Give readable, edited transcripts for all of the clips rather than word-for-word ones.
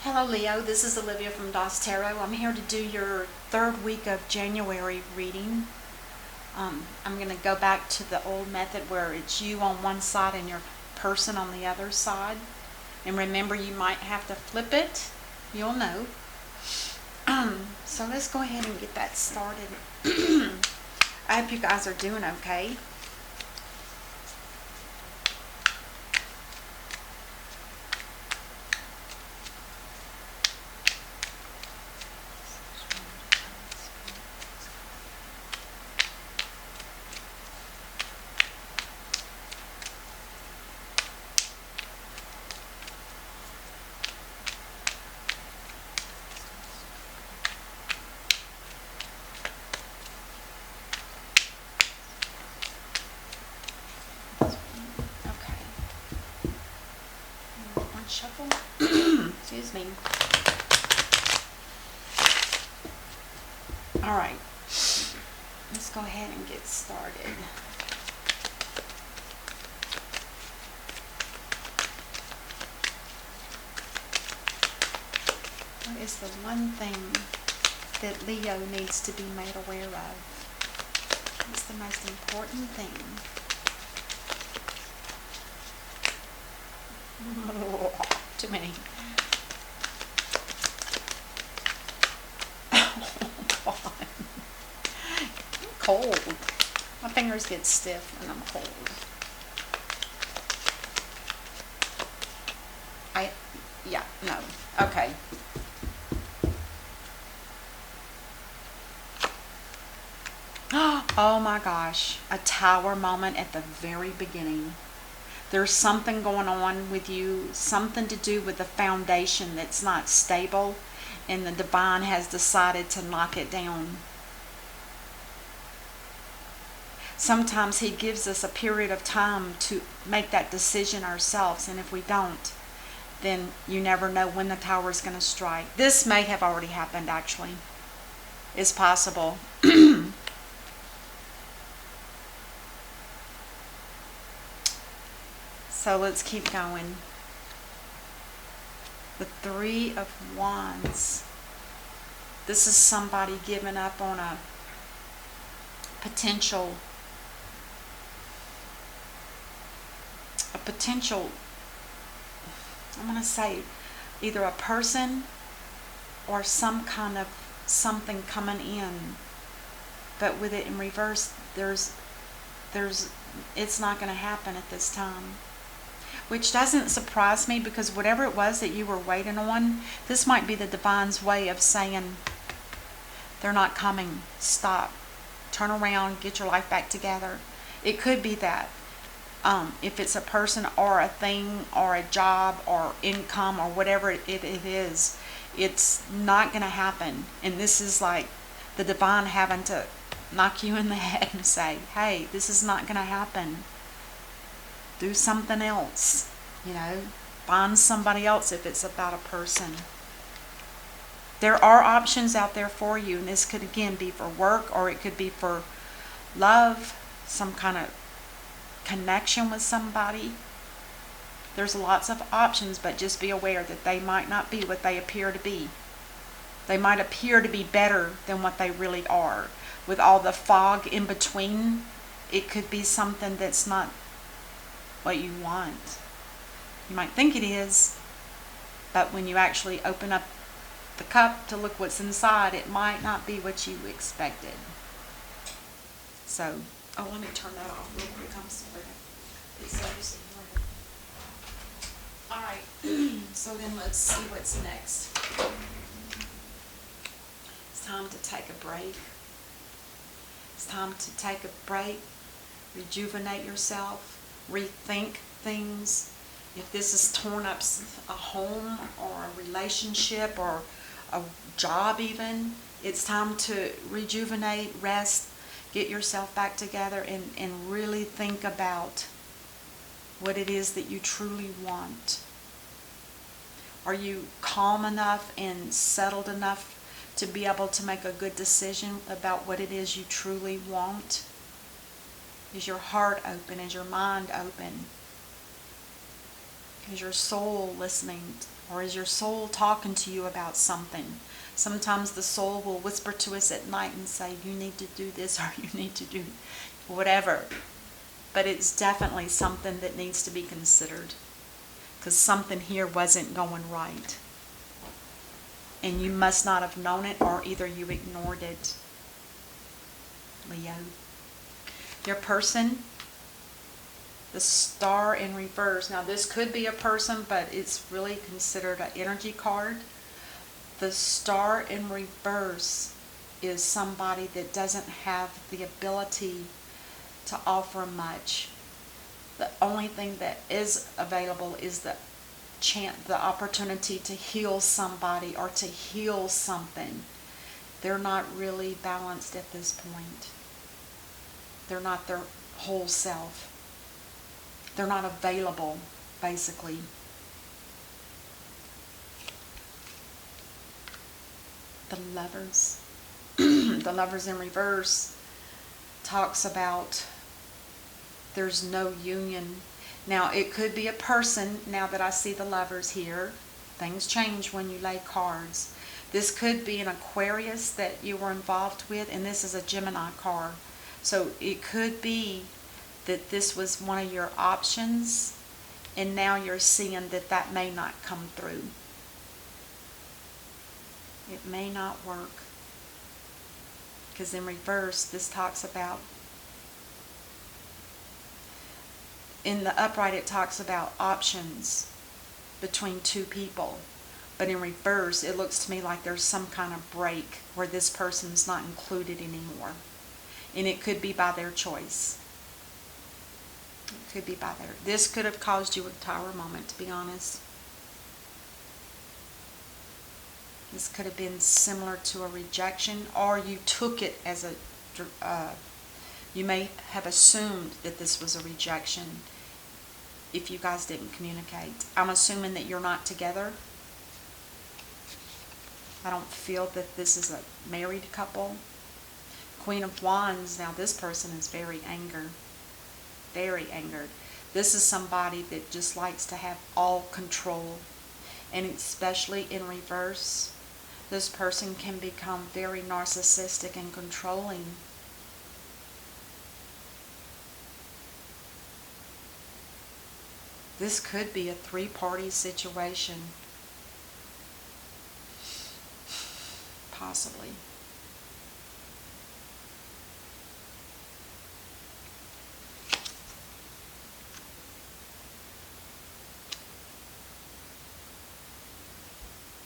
Hello Leo, this is Olivia from DOS Tarot. I'm here to do your third week of January reading. I'm going to go back to the old method where it's you on one side and your person on the other side. And remember, you might have to flip it. You'll know. So let's go ahead and get that started. I hope you guys are doing okay. Shuffle. Excuse me. All right. Let's go ahead and get started. What is the one thing that Leo needs to be made aware of? What's the most important thing? Too many. Oh, I'm cold. My fingers get stiff when I'm cold. Yeah, no. Okay. Oh my gosh. A tower moment at the very beginning. There's something going on with you, something to do with the foundation that's not stable, and the divine has decided to knock it down. Sometimes he gives us a period of time to make that decision ourselves, and if we don't, then you never know when the tower is going to strike. This may have already happened, actually. It's possible. So let's keep going. The Three of Wands. This is somebody giving up on a potential, I'm going to say either a person or some kind of something coming in. But with it in reverse, it's not going to happen at this time. Which doesn't surprise me, because whatever it was that you were waiting on, this might be the divine's way of saying, they're not coming. Stop. Turn around. Get your life back together. It could be that. If it's a person or a thing or a job or income or whatever it is, it's not going to happen. And this is like the divine having to knock you in the head and say, hey, this is not going to happen. Do something else, find somebody else if it's about a person. There are options out there for you, and this could again be for work, or it could be for love, some kind of connection with somebody. There's lots of options, but just be aware that they might not be what they appear to be. They might appear to be better than what they really are. With all the fog in between, it could be something that's not what you want. You might think it is, but when you actually open up the cup to look what's inside, it might not be what you expected. So, let me turn that off real quick. I'm sorry. It's so Alright, so then let's see what's next. It's time to take a break. It's time to take a break, rejuvenate yourself, rethink things. If this has torn up a home or a relationship or a job even, it's time to rejuvenate, rest, get yourself back together, and really think about what it is that you truly want. Are you calm enough and settled enough to be able to make a good decision about what it is you truly want? Is your heart open? Is your mind open? Is your soul listening Or is your soul talking to you about something? Sometimes the soul will whisper to us at night and say, you need to do this or you need to do whatever. But it's definitely something that needs to be considered, because something here wasn't going right. And you must not have known it, or either you ignored it. Leo. Your person, the star in reverse. Now this could be a person, but it's really considered an energy card. The star in reverse is somebody that doesn't have the ability to offer much. The only thing that is available is the opportunity to heal somebody or to heal something. They're not really balanced at this point. They're not their whole self. They're not available, basically. The Lovers. The Lovers in reverse talks about there's no union. Now, it could be a person. Now that I see the Lovers here, things change when you lay cards. This could be an Aquarius that you were involved with, and this is a Gemini card. So it could be that this was one of your options, and now you're seeing that that may not come through. It may not work. Because in reverse, this talks about, in the upright it talks about options between two people. But in reverse, it looks to me like there's some kind of break where this person's not included anymore. And it could be by their choice. It could be by their... This could have caused you a Tower moment, to be honest. This could have been similar to a rejection, or you took it as a... you may have assumed that this was a rejection if you guys didn't communicate. I'm assuming that you're not together. I don't feel that this is a married couple. Queen of Wands, now this person is very angered. Very angered. This is somebody that just likes to have all control. And especially in reverse, this person can become very narcissistic and controlling. This could be a three-party situation. Possibly.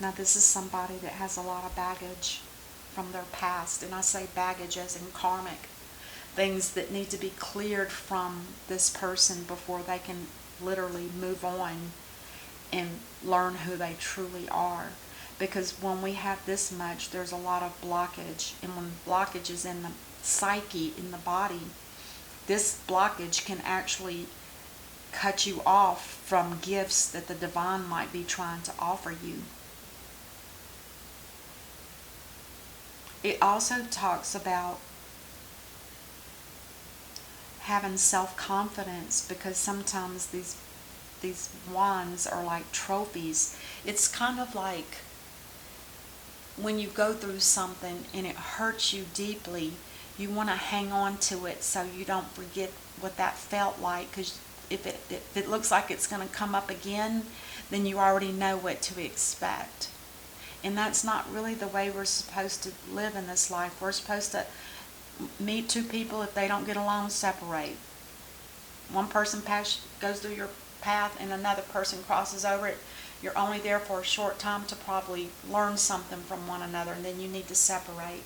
Now this is somebody that has a lot of baggage from their past. And I say baggage as in karmic. Things that need to be cleared from this person before they can literally move on and learn who they truly are. Because when we have this much, there's a lot of blockage. And when blockage is in the psyche, in the body, this blockage can actually cut you off from gifts that the divine might be trying to offer you. It also talks about having self-confidence, because sometimes these wands are like trophies. It's kind of like when you go through something and it hurts you deeply, you want to hang on to it so you don't forget what that felt like, because if it looks like it's going to come up again, then you already know what to expect. And that's not really the way we're supposed to live in this life. We're supposed to meet two people. If they don't get along, separate. One person goes through your path and another person crosses over it. You're only there for a short time to probably learn something from one another, and then you need to separate.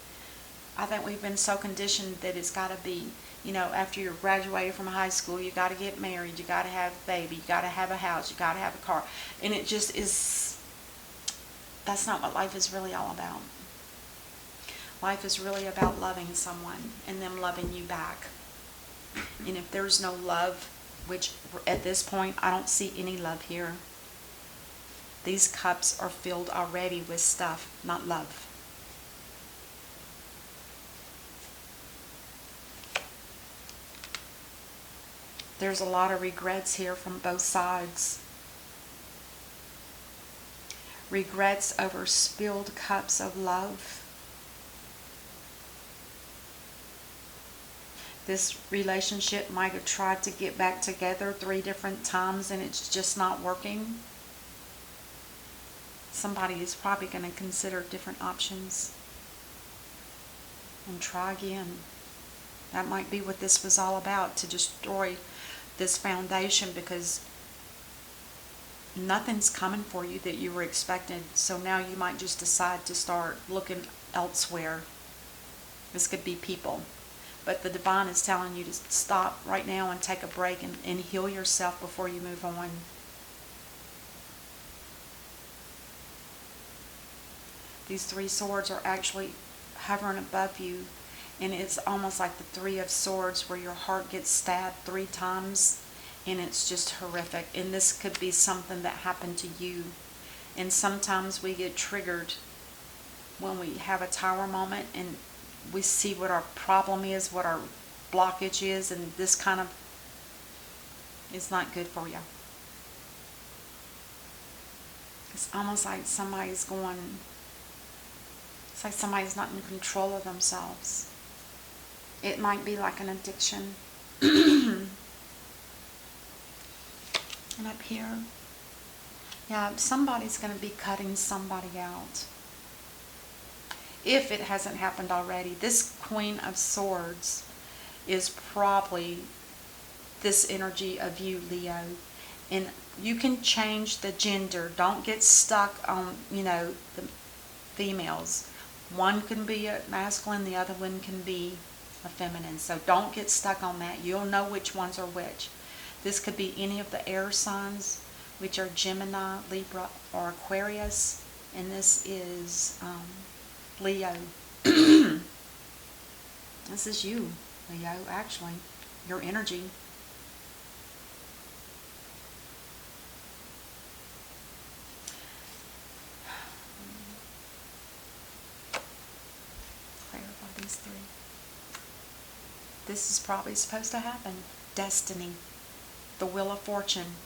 I think we've been so conditioned that it's got to be, you know, after you're graduated from high school, you got to get married, you got to have a baby, you got to have a house, you got to have a car. And it just is, that's not what life is really all about. Life is really about loving someone and them loving you back. And if there's no love, which at this point I don't see any love here. These cups are filled already with stuff, not love. There's a lot of regrets here from both sides. regrets over spilled cups of love. This relationship might have tried to get back together 3 different times and it's just not working. Somebody is probably going to consider different options and try again. That might be what this was all about, to destroy this foundation, because nothing's coming for you that you were expecting. So now you might just decide to start looking elsewhere. This could be people. But the divine is telling you to stop right now and take a break and heal yourself before you move on. These 3 swords are actually hovering above you. And it's almost like the 3 of swords, where your heart gets stabbed 3 times. And it's just horrific. And this could be something that happened to you. And sometimes we get triggered when we have a tower moment and we see what our problem is, what our blockage is, and this kind of is not good for you. It's almost like somebody's going, it's like somebody's not in control of themselves. It might be like an addiction. And up here, yeah, somebody's going to be cutting somebody out. If it hasn't happened already, this Queen of Swords is probably this energy of you, Leo. And you can change the gender. Don't get stuck on, the females. One can be a masculine, the other one can be a feminine. So don't get stuck on that. You'll know which ones are which. This could be any of the air signs, which are Gemini, Libra, or Aquarius. And this is Leo. This is you, Leo, actually. Your energy. Clarify these 3. This is probably supposed to happen. Destiny. The Wheel of Fortune.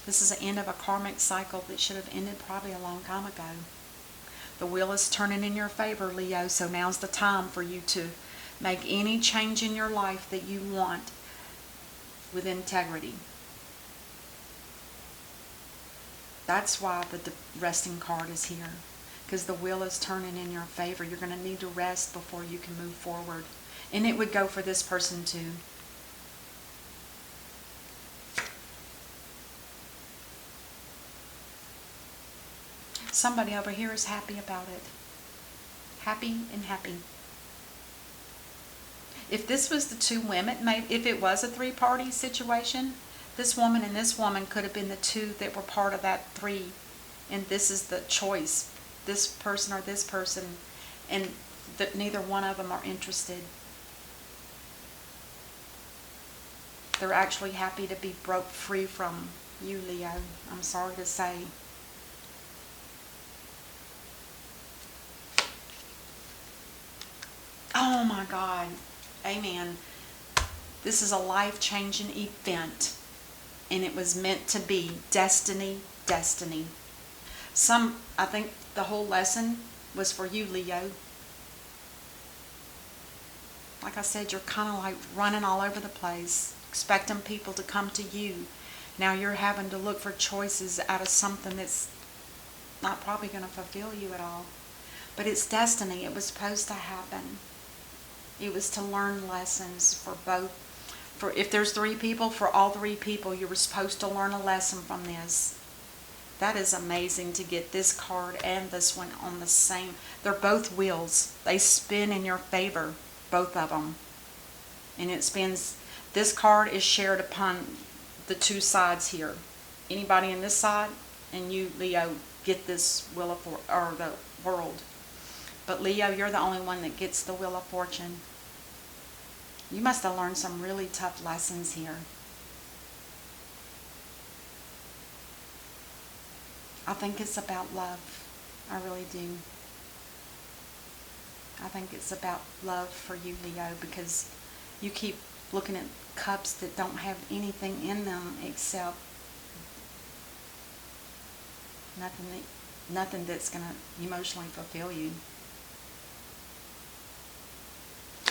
This is the end of a karmic cycle that should have ended probably a long time ago. The wheel is turning in your favor, Leo, so now's the time for you to make any change in your life that you want with integrity. That's why the resting card is here, because the wheel is turning in your favor. You're going to need to rest before you can move forward. And it would go for this person too. Somebody over here is happy about it. Happy and happy. If this was the 2 women, if it was a 3-party situation, this woman and this woman could have been the 2 that were part of that 3. And this is the choice. This person or this person. And that neither one of them are interested. They're actually happy to be broke free from you, Leo. I'm sorry to say. Oh my God. Amen. This is a life-changing event. And it was meant to be. Destiny, destiny. I think the whole lesson was for you, Leo. Like I said, you're kind of like running all over the place, expecting people to come to you. Now you're having to look for choices out of something that's not probably going to fulfill you at all. But it's destiny. It was supposed to happen. It was to learn lessons for both. For if there's 3 people, for all 3 people, you were supposed to learn a lesson from this. That is amazing to get this card and this one on the same. They're both wheels. They spin in your favor, both of them. And it spins. This card is shared upon the 2 sides here. Anybody in this side, and you, Leo, get this Wheel of or the World. But Leo, you're the only one that gets the Wheel of Fortune. You must have learned some really tough lessons here. I think it's about love. I really do. I think it's about love for you, Leo, because you keep looking at cups that don't have anything in them except nothing nothing that's going to emotionally fulfill you.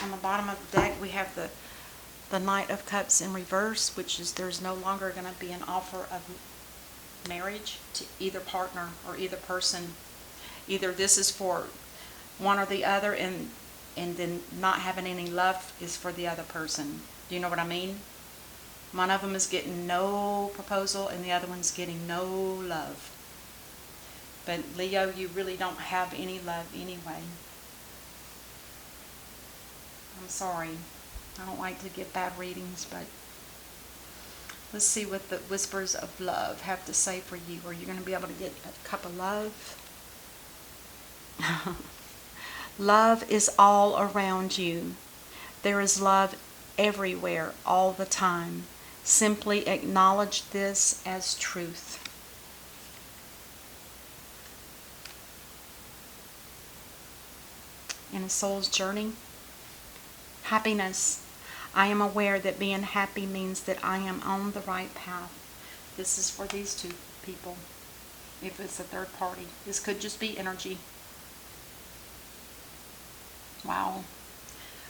On the bottom of the deck, we have the Knight of Cups in reverse, which is there's no longer going to be an offer of marriage to either partner or either person. Either this is for one or the other, and then not having any love is for the other person. Do you know what I mean? One of them is getting no proposal and the other one's getting no love. But Leo, you really don't have any love anyway. I'm sorry. I don't like to give bad readings, but let's see what the whispers of love have to say for you. Are you going to be able to get a cup of love? Love is all around you. There is love everywhere, all the time. Simply acknowledge this as truth. In a soul's journey, happiness. I am aware that being happy means that I am on the right path. This is for these two people. If it's a third party, this could just be energy. Wow.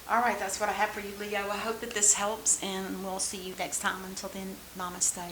All right, that's what I have for you, Leo. I hope that this helps, and we'll see you next time. Until then, namaste.